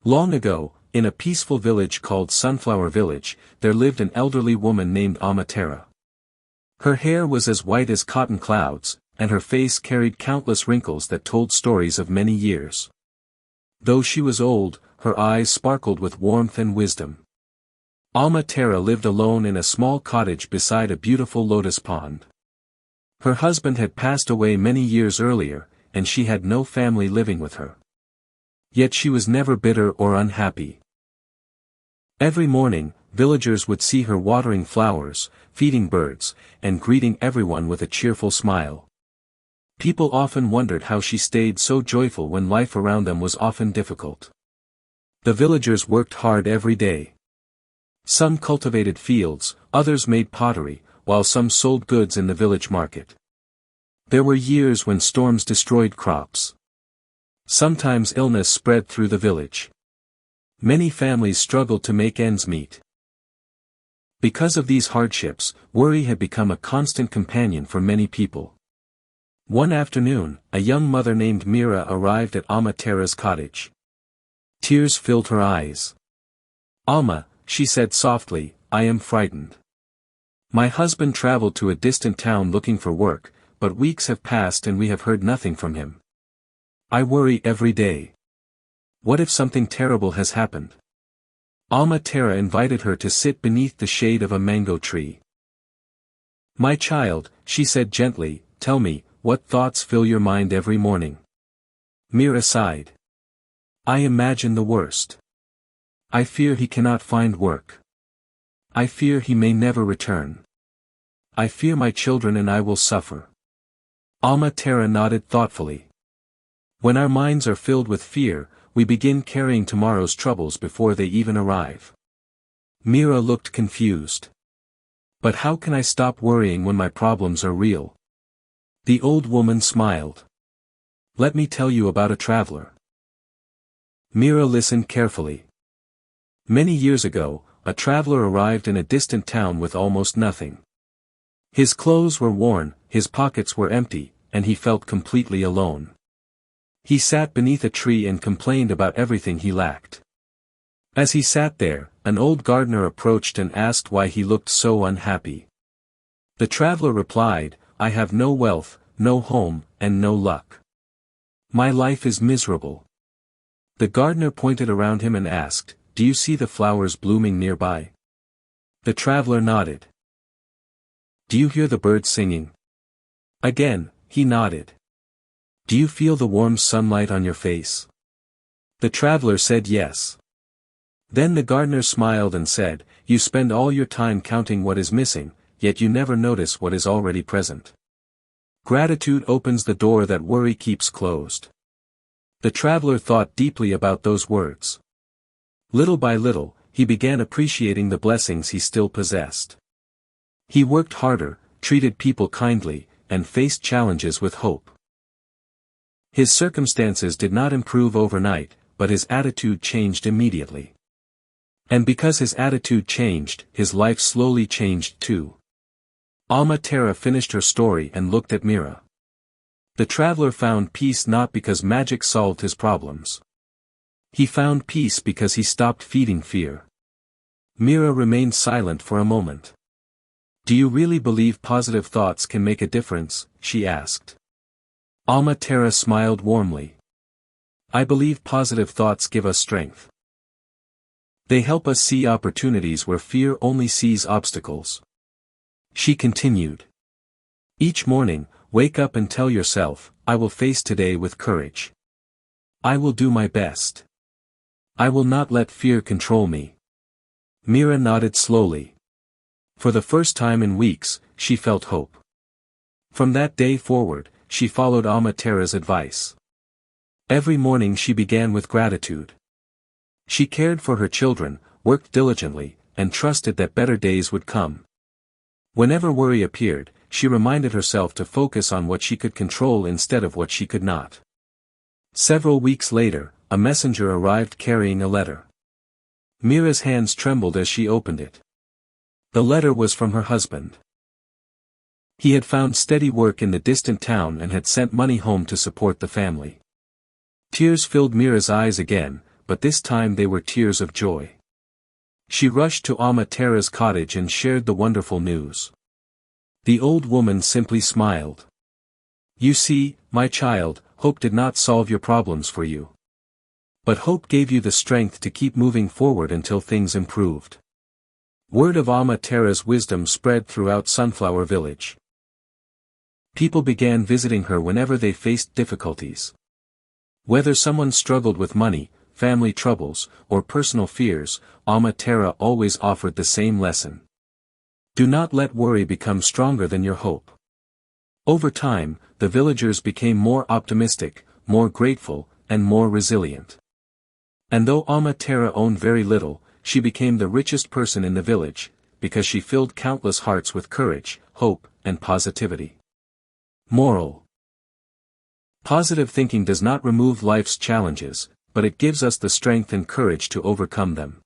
Long ago, in a peaceful village called Sunflower Village, there lived an elderly woman named Amma Tara. Her hair was as white as cotton clouds, and her face carried countless wrinkles that told stories of many years. Though she was old, her eyes sparkled with warmth and wisdom. Amma Tara lived alone in a small cottage beside a beautiful lotus pond. Her husband had passed away many years earlier, and she had no family living with her. Yet she was never bitter or unhappy. Every morning, villagers would see her watering flowers, feeding birds, and greeting everyone with a cheerful smile. People often wondered how she stayed so joyful when life around them was often difficult. The villagers worked hard every day. Some cultivated fields, others made pottery, while some sold goods in the village market. There were years when storms destroyed crops. Sometimes illness spread through the village. Many families struggled to make ends meet. Because of these hardships, worry had become a constant companion for many people. One afternoon, a young mother named Mira arrived at Amma Tara's cottage. Tears filled her eyes. "Amma," she said softly, "I am frightened. My husband traveled to a distant town looking for work, but weeks have passed and we have heard nothing from him. I worry every day. What if something terrible has happened?" Amma Tara invited her to sit beneath the shade of a mango tree. "My child," she said gently, "tell me, what thoughts fill your mind every morning?" Mira sighed. "I imagine the worst. I fear he cannot find work. I fear he may never return. I fear my children and I will suffer." Amma Tara nodded thoughtfully. When our minds are filled with fear, we begin carrying tomorrow's troubles before they even arrive. Mira looked confused. "But how can I stop worrying when my problems are real?" The old woman smiled. "Let me tell you about a traveler." Mira listened carefully. Many years ago, a traveler arrived in a distant town with almost nothing. His clothes were worn, his pockets were empty, and he felt completely alone. He sat beneath a tree and complained about everything he lacked. As he sat there, an old gardener approached and asked why he looked so unhappy. The traveler replied, "I have no wealth, no home, and no luck. My life is miserable." The gardener pointed around him and asked, "Do you see the flowers blooming nearby?" The traveler nodded. "Do you hear the birds singing?" Again, he nodded. "Do you feel the warm sunlight on your face?" The traveler said yes. Then the gardener smiled and said, "You spend all your time counting what is missing, yet you never notice what is already present. Gratitude opens the door that worry keeps closed." The traveler thought deeply about those words. Little by little, he began appreciating the blessings he still possessed. He worked harder, treated people kindly, and faced challenges with hope. His circumstances did not improve overnight, but his attitude changed immediately. And because his attitude changed, his life slowly changed too. Amma Tara finished her story and looked at Mira. The traveler found peace not because magic solved his problems. He found peace because he stopped feeding fear. Mira remained silent for a moment. "Do you really believe positive thoughts can make a difference?" she asked. Amma Tara smiled warmly. "I believe positive thoughts give us strength. They help us see opportunities where fear only sees obstacles." She continued. "Each morning, wake up and tell yourself, I will face today with courage. I will do my best. I will not let fear control me." Mira nodded slowly. For the first time in weeks, she felt hope. From that day forward, she followed Amma Tara's advice. Every morning she began with gratitude. She cared for her children, worked diligently, and trusted that better days would come. Whenever worry appeared, she reminded herself to focus on what she could control instead of what she could not. Several weeks later, a messenger arrived carrying a letter. Mira's hands trembled as she opened it. The letter was from her husband. He had found steady work in the distant town and had sent money home to support the family. Tears filled Mira's eyes again, but this time they were tears of joy. She rushed to Amma Tara's cottage and shared the wonderful news. The old woman simply smiled. "You see, my child, hope did not solve your problems for you. But hope gave you the strength to keep moving forward until things improved." Word of Amma Tara's wisdom spread throughout Sunflower Village. People began visiting her whenever they faced difficulties. Whether someone struggled with money, family troubles, or personal fears, Amma Tara always offered the same lesson. Do not let worry become stronger than your hope. Over time, the villagers became more optimistic, more grateful, and more resilient. And though Amma Tara owned very little, she became the richest person in the village, because she filled countless hearts with courage, hope, and positivity. Moral: positive thinking does not remove life's challenges, but it gives us the strength and courage to overcome them.